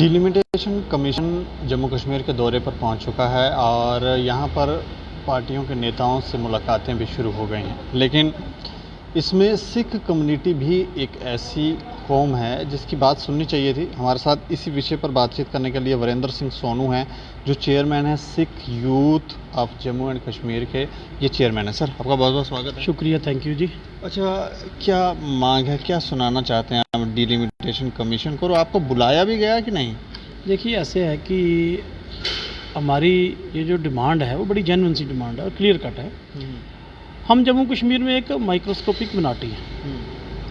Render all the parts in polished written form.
Delimitation commission Jammu Kashmir के दौरे पर पहुंच चुका है और यहां पर पार्टियों के नेताओं से मुलाकातें भी शुरू हो गई हैं, लेकिन इसमें सिख कम्युनिटी भी एक ऐसी कौम है जिसकी बात सुननी चाहिए थी। हमारे साथ इसी विषय पर बातचीत करने के लिए वीरेंद्र सिंह सोनू हैं, जो चेयरमैन हैं Sikh youth of Jammu and Kashmir के। ये चेयरमैन है। सर, आपका बहुत बहुत स्वागत है। शुक्रिया, थैंक यू जी। अच्छा, क्या मांग है, क्या सुनाना चाहते हैं आप डिलिमिटेशन कमीशन को, और आपको बुलाया भी गया कि नहीं? देखिए, ऐसे है कि हमारी ये जो डिमांड है वो बड़ी जेन्युइन सी डिमांड है और क्लियर कट है। हम जम्मू कश्मीर में एक माइक्रोस्कोपिक मिनाटी हैं।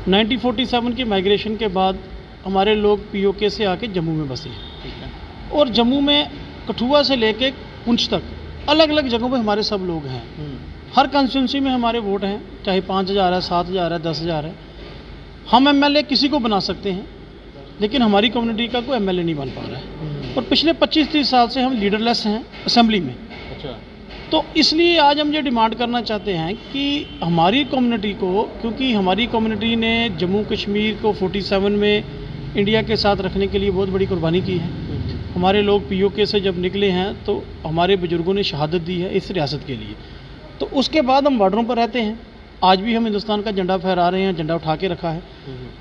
1947 के माइग्रेशन के बाद हमारे लोग पीओके से आके जम्मू में बसे हैं, और जम्मू में कठुआ से लेके पुंछ तक अलग अलग जगहों पे हमारे सब लोग हैं। हर कंस्टिट्यूंसी में हमारे वोट हैं, चाहे 5,000 है, 7,000 है, 10,000 है। हम एमएलए किसी को बना सकते हैं, लेकिन हमारी कम्युनिटी का कोई एमएलए नहीं बन पा रहा है। और पिछले 25-30 साल से हम लीडरलेस हैं असेंबली में। अच्छा, तो इसलिए आज हम ये डिमांड करना चाहते हैं कि हमारी कम्युनिटी को, क्योंकि हमारी कम्युनिटी ने जम्मू कश्मीर को 47 में इंडिया के साथ रखने के लिए बहुत बड़ी कुर्बानी की है। हमारे लोग पीओके से जब निकले हैं तो हमारे बुजुर्गों ने शहादत दी है इस रियासत के लिए। तो उसके बाद हम बॉर्डरों पर रहते हैं, आज भी हम हिंदुस्तान का झंडा फहरा रहे हैं, झंडा उठा के रखा है।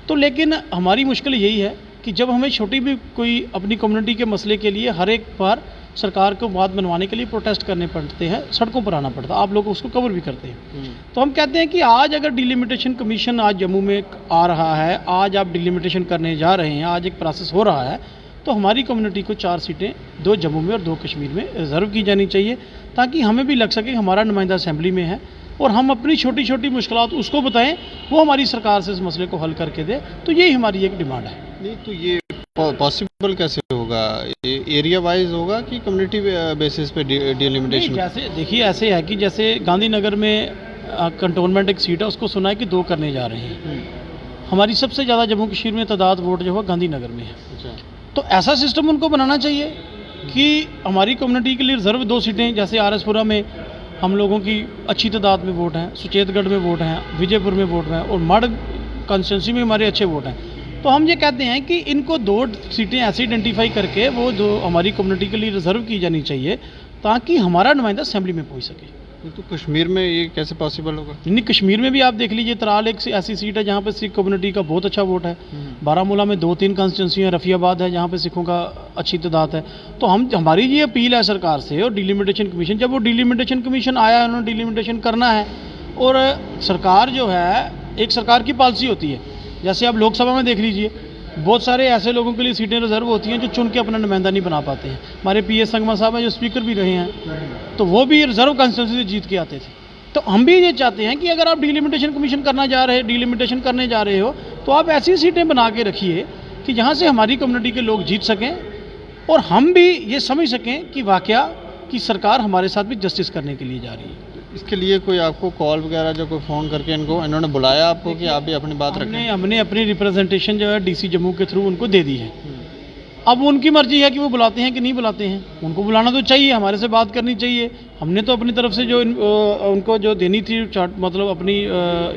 तो लेकिन हमारी मुश्किल यही है कि जब हमें छोटी भी कोई अपनी कम्युनिटी के मसले के लिए हर एक बार सरकार को बात बनवाने के लिए प्रोटेस्ट करने पड़ते हैं, सड़कों पर आना पड़ता है, आप लोग उसको कवर भी करते हैं। तो हम कहते हैं कि आज अगर डिलिमिटेशन कमीशन आज जम्मू में आ रहा है, आज आप डिलिमिटेशन करने जा रहे हैं, आज एक प्रोसेस हो रहा है, तो हमारी कम्युनिटी को 4 सीटें 2 जम्मू में और 2 कश्मीर में रिजर्व की जानी चाहिए, ताकि हमें भी लग सके कि हमारा नुमाइंदा असेंबली में है और हम अपनी छोटी छोटी मुश्किलात उसको बताएं, वो हमारी सरकार से इस मसले को हल करके दे। तो यही हमारी एक डिमांड है। नहीं तो ये पॉसिबल कैसे होगा? एरिया वाइज होगा कि कम्युनिटी बेसिस पे डिलिमिटेशन? जैसे देखिए, ऐसे है कि जैसे गांधीनगर में कंटोनमेंट एक सीट है, उसको सुना है कि 2 करने जा रहे हैं। हमारी सबसे ज़्यादा जम्मू कश्मीर में तादाद वोट जो है गांधीनगर में है। अच्छा, तो ऐसा सिस्टम उनको बनाना चाहिए कि हमारी कम्युनिटी के लिए रिजर्व 2 सीटें, जैसे आरएसपुरा में हम लोगों की अच्छी तादाद में वोट हैं, सुचेतगढ़ में वोट हैं, विजयपुर में वोट हैं, और मड कॉन्स्टिट्यूंसी में हमारे अच्छे वोट हैं। तो हम ये कहते हैं कि इनको 2 सीटें ऐसे आइडेंटिफाई करके वो जो हमारी कम्युनिटी के लिए रिजर्व की जानी चाहिए, ताकि हमारा नुमाइंदा असेंबली में पहुंच सके। तो कश्मीर में ये कैसे पॉसिबल होगा? नहीं, कश्मीर में भी आप देख लीजिए, त्राल एक ऐसी सीट है जहाँ पे सिख कम्युनिटी का बहुत अच्छा वोट है। बारामूला में 2-3 कॉन्स्टिट्यूंसी है, रफियाबाद है जहाँ पे सिखों का अच्छी तादाद है। तो हमारी ये अपील है सरकार से और डिलिमिटेशन कमीशन, जब वो डिलिमिटेशन कमीशन आया है, उन्होंने डिलिमिटेशन करना है, और सरकार जो है, एक सरकार की पॉलिसी होती है। जैसे आप लोकसभा में देख लीजिए, बहुत सारे ऐसे लोगों के लिए सीटें रिजर्व होती हैं जो चुन के अपना नुमाइंदा नहीं बना पाते हैं। हमारे पीएस संगमा साहब हैं जो स्पीकर भी रहे हैं, तो वो भी रिजर्व कॉन्स्टिट्यूंसी से जीत के आते थे। तो हम भी ये चाहते हैं कि अगर आप डिलिमिटेशन कमीशन डिलिमिटेशन करने जा रहे हो, तो आप ऐसी सीटें बना के रखिए कि जहाँ से हमारी कम्युनिटी के लोग जीत सकें, और हम भी ये समझ सकें कि वाकया कि सरकार हमारे साथ भी जस्टिस करने के लिए जा रही है। इसके लिए कोई आपको कॉल वगैरह जो कोई फ़ोन करके इन्होंने बुलाया आपको कि आप भी अपनी बात रखें? हमने अपनी रिप्रेजेंटेशन जो है डीसी जम्मू के थ्रू उनको दे दी है। अब उनकी मर्जी है कि वो बुलाते हैं कि नहीं बुलाते हैं। उनको बुलाना तो चाहिए, हमारे से बात करनी चाहिए। हमने तो अपनी तरफ से जो उनको जो देनी थी मतलब अपनी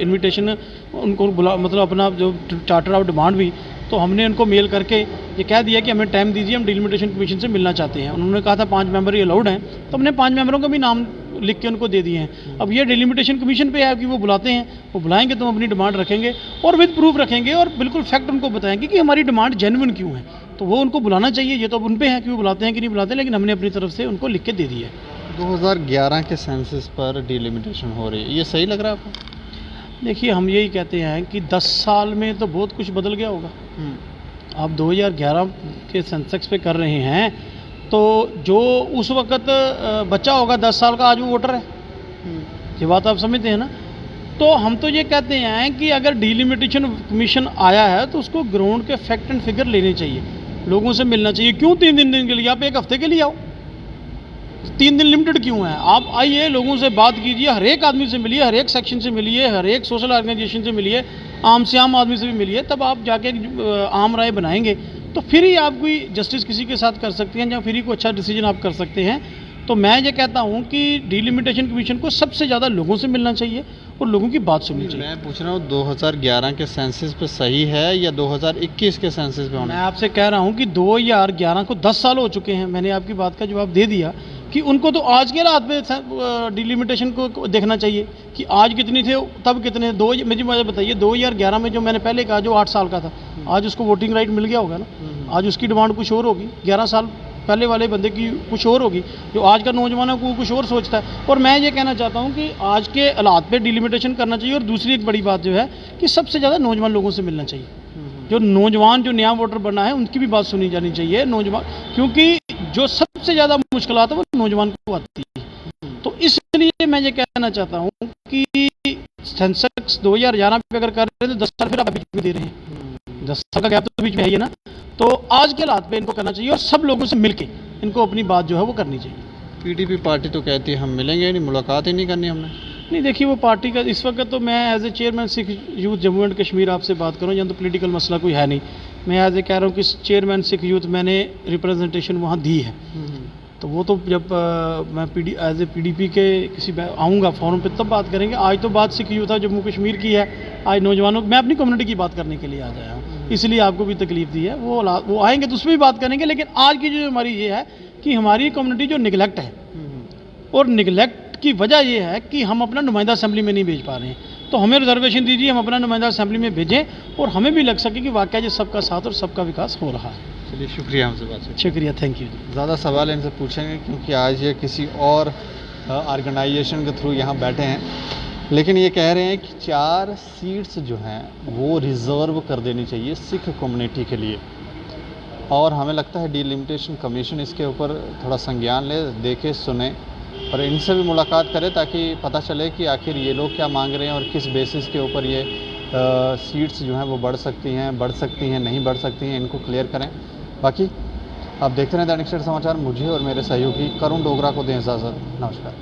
इन्विटेशन उनको मतलब अपना जो चार्टर ऑफ डिमांड भी, तो हमने उनको मेल करके ये कह दिया कि हमें टाइम दीजिए, हम डिलिमिटेशन कमीशन से मिलना चाहते हैं। उन्होंने कहा था 5 मेंबर ही अलाउड हैं, तो हमने 5 मेंबरों का भी नाम लिख के उनको दे दिए हैं। अब ये डिलिमिटेशन कमीशन पे है कि वो बुलाते हैं, वो बुलाएंगे तो हम अपनी डिमांड रखेंगे और विद प्रूफ रखेंगे, और बिल्कुल फैक्ट उनको बताएंगे कि हमारी डिमांड जेन्युइन क्यों है। तो वो उनको बुलाना चाहिए, ये तो अब उन पे है कि वो बुलाते हैं कि नहीं बुलाते, लेकिन हमने अपनी तरफ से उनको लिख के दे दिया है। 2011 के सेंसस पर डिलिमिटेशन हो रही है, ये सही लग रहा है आपको? देखिए, हम यही कहते हैं कि 10 साल में तो बहुत कुछ बदल गया होगा। आप 2011 के सेंसेक्स पे कर रहे हैं, तो जो उस वक़्त बच्चा होगा 10 साल का, आज वो वोटर है। ये बात आप समझते हैं ना? तो हम तो ये कहते हैं कि अगर डिलिमिटेशन कमीशन आया है तो उसको ग्राउंड के फैक्ट एंड फिगर लेने चाहिए, लोगों से मिलना चाहिए। क्यों 3 दिन के लिए? आप 1 हफ्ते के लिए आओ, 3 दिन लिमिटेड क्यों है? आप आइए, लोगों से बात कीजिए, हर एक आदमी से मिलिए, हर एक सेक्शन से मिलिए, हर एक सोशल ऑर्गेनाइजेशन से मिलिए, आम से आम आदमी से भी मिलिए, तब आप जाके आम राय बनाएंगे, तो फिर ही आप कोई जस्टिस किसी के साथ कर सकते हैं, या फिर ही कोई अच्छा डिसीजन आप कर सकते हैं। तो मैं ये कहता हूँ कि डिलिमिटेशन कमीशन को सबसे ज़्यादा लोगों से मिलना चाहिए और लोगों की बात सुननी चाहिए। मैं पूछ रहा हूँ 2011 के सेंसस पे सही है या 2021 के सेंसस पे होना? मैं आपसे कह रहा हूँ कि 2011 को 10 साल हो चुके हैं। मैंने आपकी बात का जवाब दे दिया कि उनको तो आज के रात में डिलिमिटेशन को देखना चाहिए कि आज कितनी थे तब कितने। मुझे बताइए 2011 में जो मैंने पहले कहा जो 8 साल का था, आज उसको वोटिंग राइट मिल गया होगा ना। आज उसकी डिमांड कुछ और होगी, 11 साल पहले वाले बंदे की कुछ और होगी, जो आज का नौजवान है वो कुछ और सोचता है। और मैं ये कहना चाहता हूँ कि आज के हालात पे डिलिमिटेशन करना चाहिए। और दूसरी एक बड़ी बात जो है कि सबसे ज़्यादा नौजवान लोगों से मिलना चाहिए। जो नौजवान जो नया वोटर बना है उनकी भी बात सुनी जानी चाहिए। नौजवान, क्योंकि जो सबसे ज़्यादा मुश्किलात है वो नौजवान को आती है। तो इसलिए मैं ये कहना चाहता हूँ कि सेंसेक्स 2011 पे अगर कर रहे हैं तो 10 साल फिर आप बीच में दे रहे हैं, 10 साल का गैप तो बीच में है ही ना। तो आज के हालात पे इनको करना चाहिए और सब लोगों से मिलके इनको अपनी बात जो है वो करनी चाहिए। पीडीपी पार्टी तो कहती है हम मिलेंगे नहीं, मुलाकात ही नहीं करनी हमने। नहीं, देखिए वो पार्टी का इस वक्त तो मैं as a chairman Sikh youth Jammu and Kashmir आपसे बात करूँ, यहाँ तो पॉलिटिकल मसला कोई है नहीं। मैं एज ए कह रहा हूँ कि चेयरमैन सिख यूथ मैंने रिप्रेजेंटेशन वहाँ दी है। तो वो तो जब मैं एज ए पीडीपी के किसी आऊँगा फोरम पे तब बात करेंगे। आज तो बात सिख यूथ है जम्मू कश्मीर की है। आज नौजवानों, मैं अपनी कम्युनिटी की बात करने के लिए आज आया हूँ, इसलिए आपको भी तकलीफ दी है। वो आएंगे तो उसमें भी बात करेंगे। लेकिन आज की जो हमारी ये है कि हमारी कम्युनिटी जो निगलेक्ट है, और निगलेक्ट की वजह ये है कि हम अपना नुमाइंदा असेंबली में नहीं भेज पा रहे हैं। तो हमें रिजर्वेशन दीजिए, हम अपना नुमाइंदा असेंबली में भेजें और हमें भी लग सके कि वाकई ये सबका साथ और सबका विकास हो रहा है। चलिए, शुक्रिया हमसे बात से। शुक्रिया, थैंक यू। ज़्यादा सवाल इनसे पूछेंगे क्योंकि आज ये किसी और ऑर्गेनाइजेशन के थ्रू यहाँ बैठे हैं, लेकिन ये कह रहे हैं कि 4 सीट्स जो हैं वो रिज़र्व कर देनी चाहिए सिख कम्युनिटी के लिए। और हमें लगता है डिलिमिटेशन कमीशन इसके ऊपर थोड़ा संज्ञान ले, देखे सुने और इनसे भी मुलाकात करें ताकि पता चले कि आखिर ये लोग क्या मांग रहे हैं और किस बेसिस के ऊपर ये सीट्स जो हैं वो बढ़ सकती हैं नहीं बढ़ सकती हैं, इनको क्लियर करें। बाकी आप देखते रहें दैनिक सवेरा समाचार। मुझे और मेरे सहयोगी करुण डोगरा को दें इजाज़त। नमस्कार।